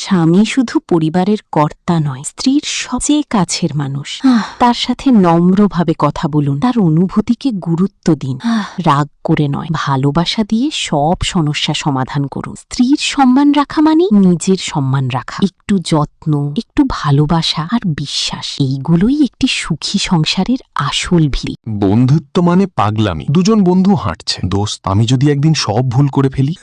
স্বামী শুধু পরিবারের কর্তা নয়, স্ত্রীর সবচেয়ে কাছের মানুষ। তার সাথে নম্রভাবে কথা বলুন, তার অনুভূতিকে গুরুত্ব দিন। রাগ করে নয়, ভালোবাসা দিয়ে সব সমস্যা সমাধান করুন। স্ত্রীর সম্মান রাখা মানে নিজের সম্মান রাখা। একটু যত্ন, একটু ভালোবাসা আর বিশ্বাস, এইগুলোই একটি সুখী সংসারের আসল ভিড়। বন্ধুত্ব মানে পাগলামি। দুজন বন্ধু হাঁটছে। দোস্ত, আমি যদি একদিন সব ভুল করে ফেলি?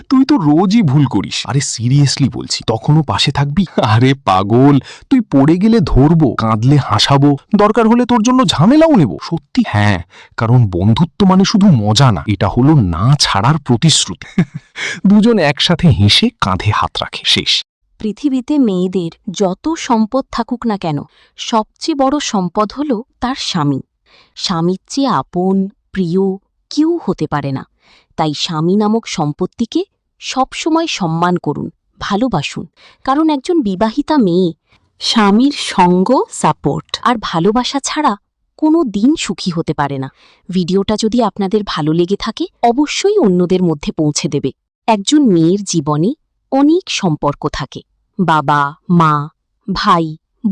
তুই তো রোজই ভুল করিস। আরে সিরিয়াসলি বলছি, তখনও পাশে থাকবি? আরে পাগল, তুই পড়ে গেলে ধরবো, কাঁদলে হাসাবো, দরকার হলে তোর জন্য ঝামেলাও নেব। সত্যি, হ্যাঁ, কারণ বন্ধুত্ব মানে শুধু মজা না, এটা হলো না ছাড়ার প্রতিশ্রুতি। দুজন একসাথে হেসে কাঁধে হাত রাখে, শেষ। পৃথিবীতে মেয়েদের যত সম্পদ থাকুক না কেন, সবচেয়ে বড় সম্পদ হল তার স্বামী। স্বামীর চেয়ে আপন, প্রিয় কেউ হতে পারে না। তাই স্বামী নামক সম্পত্তিকে সবসময় সম্মান করুন, ভালোবাসুন। কারণ একজন বিবাহিতা মেয়ে স্বামীর সঙ্গ, সাপোর্ট আর ভালোবাসা ছাড়া কোনো দিন সুখী হতে পারে না। ভিডিওটা যদি আপনাদের ভালো লেগে থাকে, অবশ্যই অন্যদের মধ্যে পৌঁছে দেবে। একজন মেয়ের জীবনে অনেক সম্পর্ক থাকে। বাবা, মা, ভাই,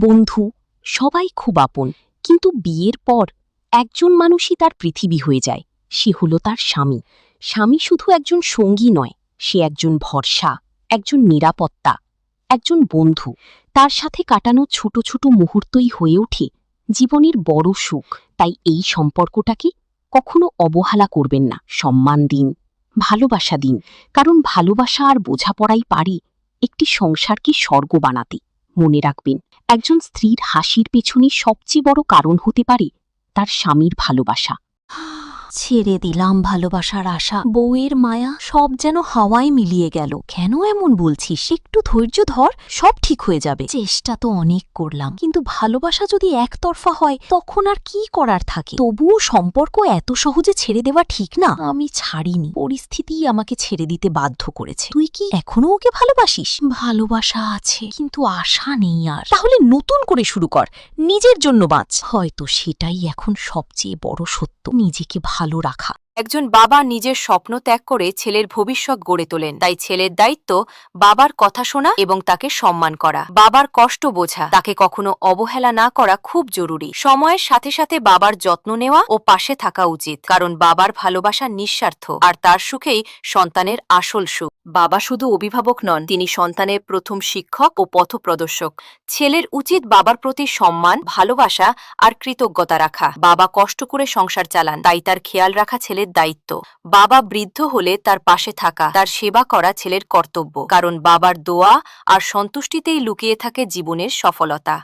বন্ধু সবাই খুব আপন। কিন্তু বিয়ের পর একজন মানুষই তার পৃথিবী হয়ে যায়, সে হল তার স্বামী। স্বামী শুধু একজন সঙ্গী নয়, সে একজন ভরসা, একজন নিরাপত্তা, একজন বন্ধু। তার সাথে কাটানো ছোট ছোট মুহূর্তই হয়ে ওঠে জীবনের বড় সুখ। তাই এই সম্পর্কটাকে কখনো অবহেলা করবেন না। সম্মান দিন, ভালোবাসা দিন, কারণ ভালোবাসা আর বোঝাপড়াই পারে একটি সংসারকে স্বর্গ বানাতে। মনে রাখবেন, একজন স্ত্রীর হাসির পেছনে সবচেয়ে বড় কারণ হতে পারে তার স্বামীর ভালোবাসা। ছেড়ে দিলাম ভালোবাসার আশা, বউয়ের মায়া, সব যেন হাওয়ায় মিলিয়ে গেল। কেন এমন বলছিস? একটু ধৈর্য ধর, সব ঠিক হয়ে যাবে। চেষ্টা তো অনেক করলাম, কিন্তু ভালোবাসা যদি একতরফা হয় তখন আর কি করার থাকে? তবুও সম্পর্ক এত সহজে ছেড়ে দেওয়া ঠিক না। আমি ছাড়িনি, পরিস্থিতিই আমাকে ছেড়ে দিতে বাধ্য করেছে। তুই কি এখনো ওকে ভালোবাসিস? ভালোবাসা আছে, কিন্তু আশা নেই আর। তাহলে নতুন করে শুরু কর, নিজের জন্য বাঁচ। হয়তো সেটাই এখন সবচেয়ে বড় সত্য, নিজেকে ভালো রাখা। একজন বাবা নিজের স্বপ্ন ত্যাগ করে ছেলের ভবিষ্যৎ গড়ে তোলেন। তাই ছেলের দায়িত্ব বাবার কথা শোনা এবং তাকে সম্মান করা, বাবার কষ্ট বোঝা, তাকে কখনো অবহেলা না করা খুব জরুরি। সময়ের সাথে সাথে বাবার যত্ন নেওয়া ও পাশে থাকা উচিত, কারণ বাবার ভালোবাসা নিঃস্বার্থ, আর তার সুখেই সন্তানের আসল সুখ। বাবা শুধু অভিভাবক নন, তিনি সন্তানের প্রথম শিক্ষক ও পথপ্রদর্শক। ছেলের উচিত বাবার প্রতি সম্মান, ভালোবাসা আর কৃতজ্ঞতা রাখা। বাবা কষ্ট করে সংসার চালান, তাই তার খেয়াল রাখা ছেলের দায়িত্ব। বাবা বৃদ্ধ হলে তার পাশে থাকা, তার সেবা করা ছেলের কর্তব্য, কারণ বাবার দোয়া আর সন্তুষ্টিতেই লুকিয়ে থাকে জীবনের সফলতা।